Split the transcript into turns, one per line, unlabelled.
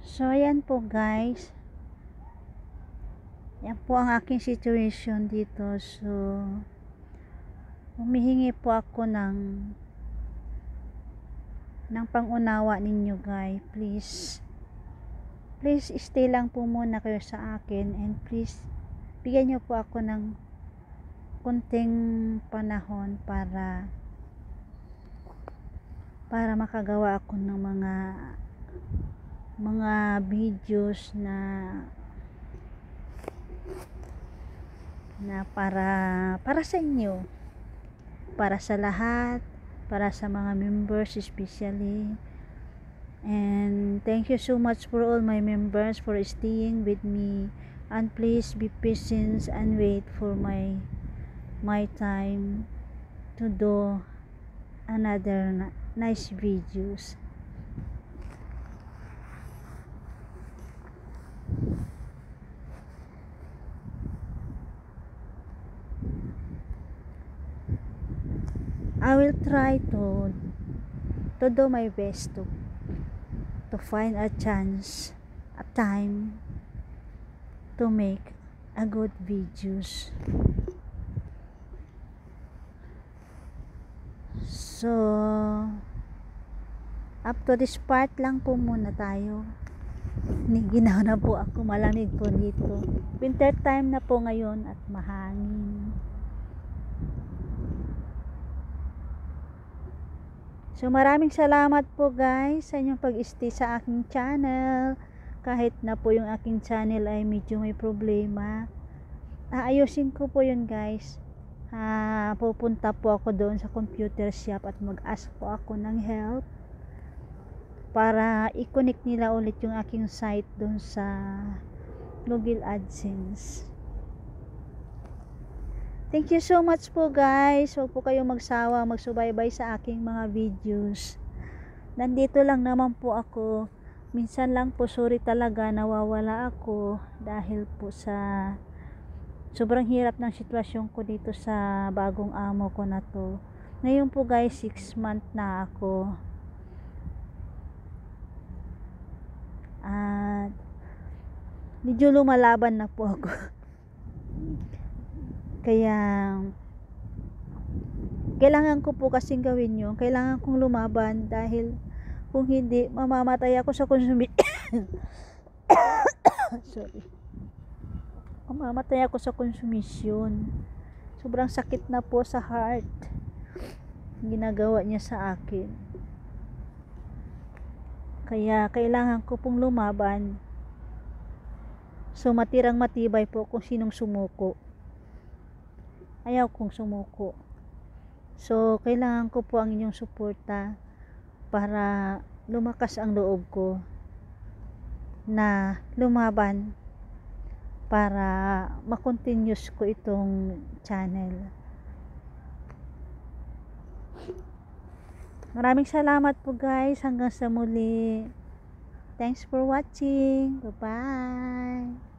So ayan po guys, yan po ang aking situation dito. So humihingi po ako ng pangunawa ninyo guys. Please stay lang po muna kayo sa akin, and please bigyan nyo po ako ng konting panahon para makagawa ako ng mga videos na para sa inyo, para sa lahat, para sa mga members especially. And thank you so much for all my members for staying with me, and please be patient and wait for my time to do another nice videos. I will try to do my best to find a chance, a time to make a good videos. So up to this part lang po muna tayo. Ginaw na po ako, malamig po dito. Winter time na po ngayon at mahangin. So maraming salamat po guys sa inyong pag-stay sa aking channel. Kahit na po yung aking channel ay medyo may problema, aayusin ko po yun guys. Pupunta po ako doon sa computer shop at mag-ask po ako ng help para i-connect nila ulit yung aking site doon sa Google AdSense. Thank you so much po guys. Huwag po kayong magsawa, magsubaybay sa aking mga videos. Nandito lang naman po ako. Minsan lang po, sorry talaga, nawawala ako dahil po sa sobrang hirap ng sitwasyon ko dito sa bagong amo ko na to. Ngayon po guys, 6 months na ako. At medyo lumalaban na po ako. Kaya kailangan ko po kasing gawin yun. Kailangan kong lumaban dahil kung hindi, mamamatay ako sa sorry. Mamamatay ako sa konsumisyon. Sobrang sakit na po sa heart ginagawa niya sa akin. Kaya kailangan ko pong lumaban. So matirang matibay po kung sinong sumuko. Ayaw kong sumuko. So kailangan ko po ang inyong suporta para lumakas ang loob ko na lumaban para makontinuous ko itong channel. Maraming salamat po guys. Hanggang sa muli. Thanks for watching. Bye bye.